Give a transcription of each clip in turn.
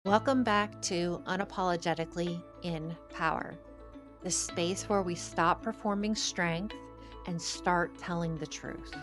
Welcome back to Unapologetically in Power, the space where we stop performing strength and start telling the truth.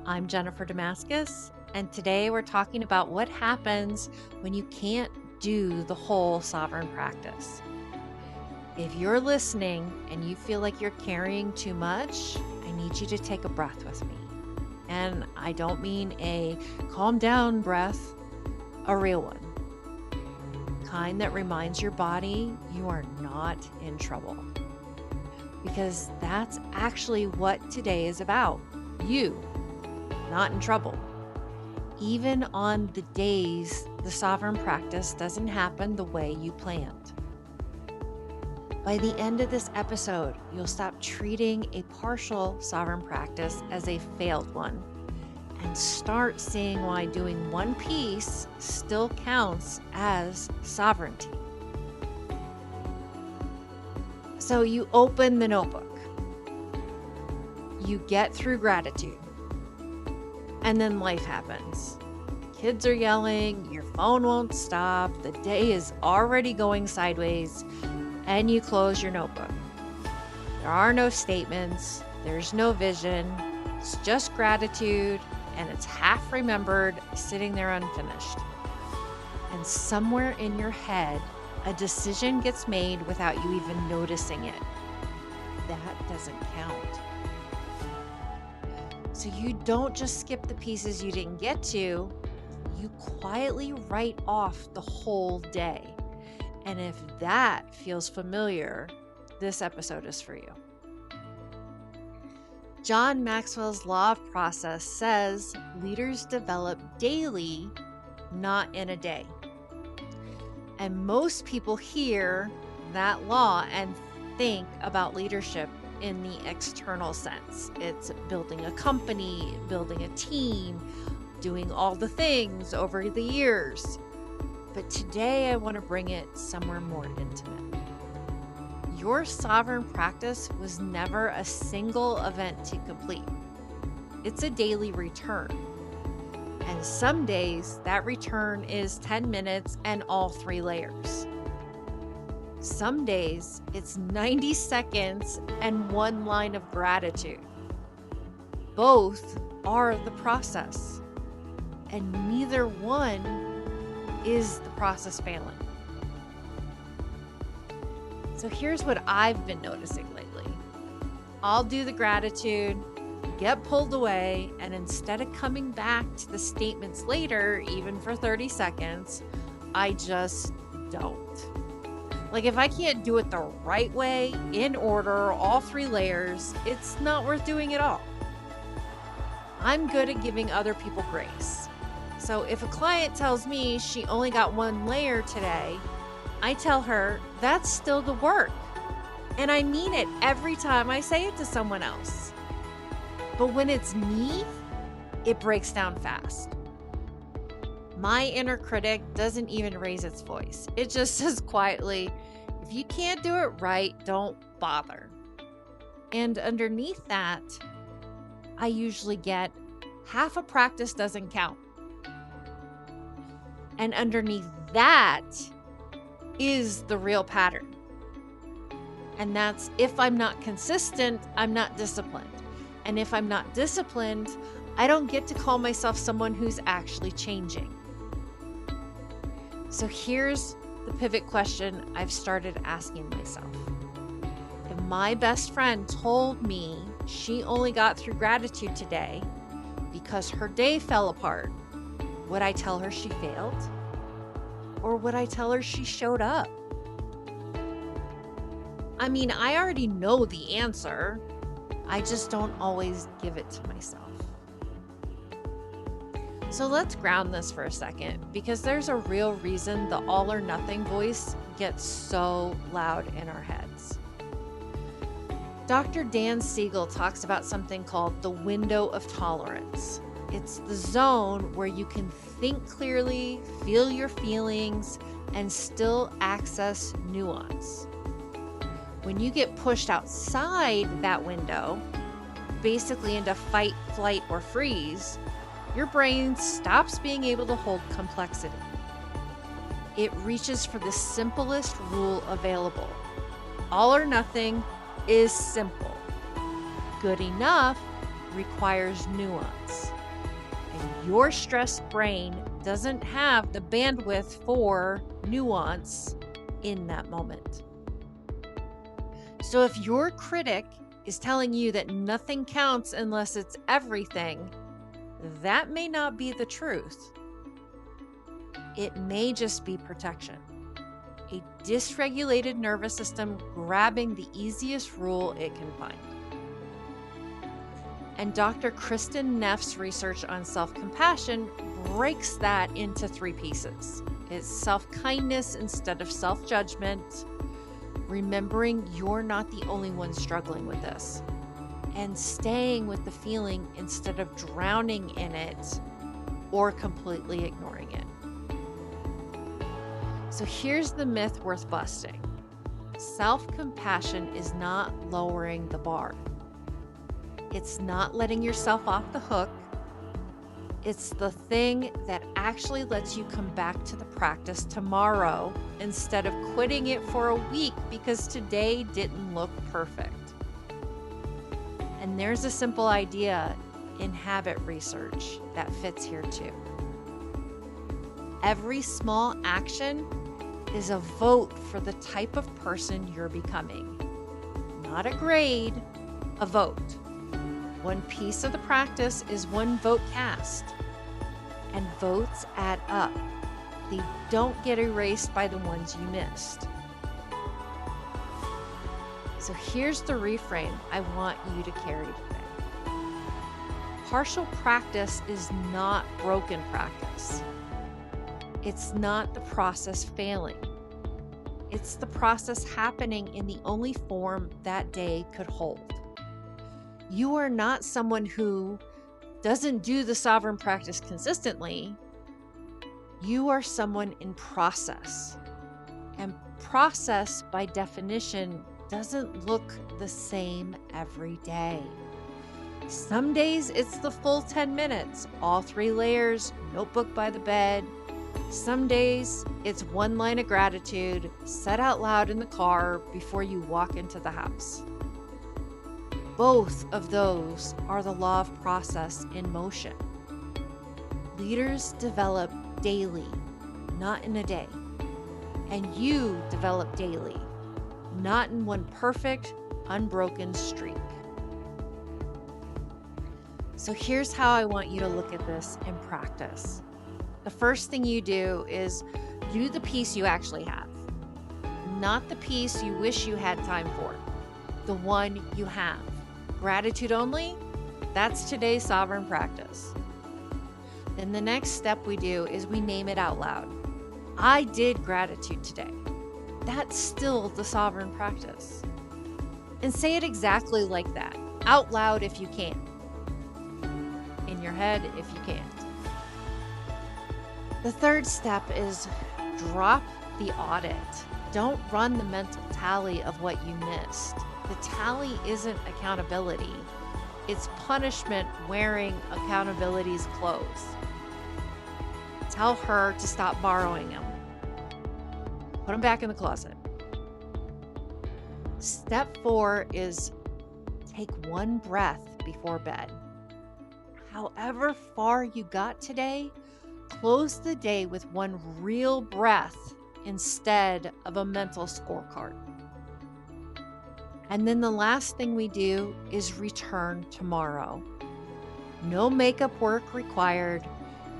I'm Jennifer Damaskos, and today we're talking about what happens when you can't do the whole sovereign practice. If you're listening and you feel like you're carrying too much, I need you to take a breath with me. And I don't mean a calm down breath, a real one. Kind that reminds your body you are not in trouble. Because that's actually what today is about. You, not in trouble. Even on the days the sovereign practice doesn't happen the way you planned. By the end of this episode, you'll stop treating a partial sovereign practice as a failed one and start seeing why doing one piece still counts as sovereignty. So you open the notebook, you get through gratitude, and then life happens. Kids are yelling, your phone won't stop, the day is already going sideways, and you close your notebook. There are no statements, there's no vision, it's just gratitude, and it's half remembered, sitting there unfinished. And somewhere in your head, a decision gets made without you even noticing it. That doesn't count. So you don't just skip the pieces you didn't get to, you quietly write off the whole day. And if that feels familiar, this episode is for you. John Maxwell's law of process says leaders develop daily, not in a day. And most people hear that law and think about leadership in the external sense. It's building a company, building a team, doing all the things over the years. But today I want to bring it somewhere more intimate. Your sovereign practice was never a single event to complete. It's a daily return. And some days that return is 10 minutes and all 3 layers. Some days it's 90 seconds and 1 line of gratitude. Both are the process, and neither one is the process failing. So here's what I've been noticing lately. I'll do the gratitude, get pulled away, and instead of coming back to the statements later, even for 30 seconds, I just don't. Like if I can't do it the right way, in order, all 3 layers, it's not worth doing at all. I'm good at giving other people grace. So if a client tells me she only got 1 layer today, I tell her that's still the work. And I mean it every time I say it to someone else. But when it's me, it breaks down fast. My inner critic doesn't even raise its voice. It just says quietly, if you can't do it right, don't bother. And underneath that, I usually get half a practice doesn't count. And underneath that is the real pattern. And that's if I'm not consistent, I'm not disciplined. And if I'm not disciplined, I don't get to call myself someone who's actually changing. So here's the pivot question I've started asking myself. If my best friend told me she only got through gratitude today because her day fell apart, would I tell her she failed? Or would I tell her she showed up? I mean, I already know the answer. I just don't always give it to myself. So let's ground this for a second, because there's a real reason the all or nothing voice gets so loud in our heads. Dr. Dan Siegel talks about something called the window of tolerance. It's the zone where you can think clearly, feel your feelings, and still access nuance. When you get pushed outside that window, basically into fight, flight, or freeze, your brain stops being able to hold complexity. It reaches for the simplest rule available. All or nothing is simple. Good enough requires nuance. And your stressed brain doesn't have the bandwidth for nuance in that moment. So if your critic is telling you that nothing counts unless it's everything, that may not be the truth. It may just be protection. A dysregulated nervous system grabbing the easiest rule it can find. And Dr. Kristen Neff's research on self-compassion breaks that into 3 pieces. It's self-kindness instead of self-judgment, remembering you're not the only one struggling with this, and staying with the feeling instead of drowning in it or completely ignoring it. So here's the myth worth busting. Self-compassion is not lowering the bar. It's not letting yourself off the hook. It's the thing that actually lets you come back to the practice tomorrow instead of quitting it for a week because today didn't look perfect. And there's a simple idea in habit research that fits here too. Every small action is a vote for the type of person you're becoming. Not a grade, a vote. One piece of the practice is one vote cast. And votes add up. They don't get erased by the ones you missed. So here's the reframe I want you to carry today. Partial practice is not broken practice. It's not the process failing. It's the process happening in the only form that day could hold. You are not someone who doesn't do the sovereign practice consistently. You are someone in process. And process, by definition, doesn't look the same every day. Some days it's the full 10 minutes, all 3 layers, notebook by the bed. Some days it's 1 line of gratitude said out loud in the car before you walk into the house. Both of those are the law of process in motion. Leaders develop daily, not in a day. And you develop daily, not in one perfect, unbroken streak. So here's how I want you to look at this in practice. The first thing you do is do the piece you actually have, not the piece you wish you had time for, the one you have. Gratitude only, that's today's sovereign practice. Then the next step we do is we name it out loud. I did gratitude today. That's still the sovereign practice. And say it exactly like that, out loud if you can. In your head if you can't. The third step is drop the audit. Don't run the mental tally of what you missed. The tally isn't accountability. It's punishment wearing accountability's clothes. Tell her to stop borrowing them. Put them back in the closet. Step 4 is take 1 breath before bed. However far you got today, close the day with 1 real breath instead of a mental scorecard. And then the last thing we do is return tomorrow. No makeup work required.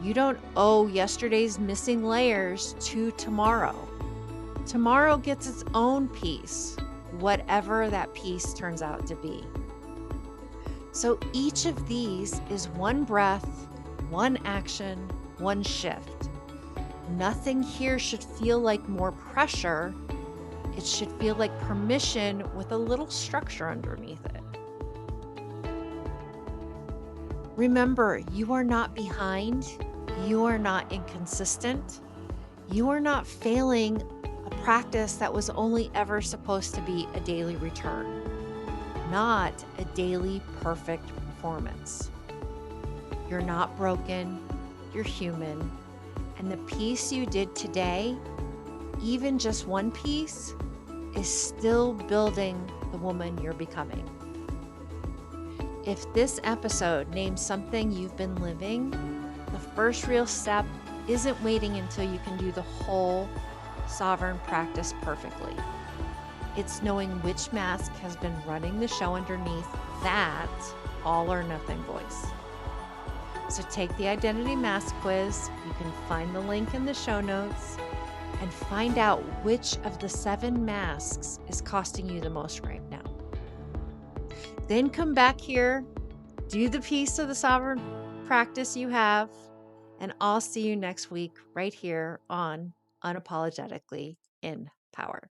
You don't owe yesterday's missing layers to tomorrow. Tomorrow gets its own piece, whatever that piece turns out to be. So each of these is 1 breath, 1 action, 1 shift. Nothing here should feel like more pressure. It should feel like permission with a little structure underneath it. Remember, you are not behind. You are not inconsistent. You are not failing a practice that was only ever supposed to be a daily return, not a daily perfect performance. You're not broken. You're human. And the piece you did today even just one piece is still building the woman you're becoming. If this episode names something you've been living, the first real step isn't waiting until you can do the whole sovereign practice perfectly. It's knowing which mask has been running the show underneath that all or nothing voice. So take the identity mask quiz. You can find the link in the show notes and find out which of the 7 masks is costing you the most right now. Then come back here, do the piece of the sovereign practice you have, and I'll see you next week right here on Unapologetically in Power.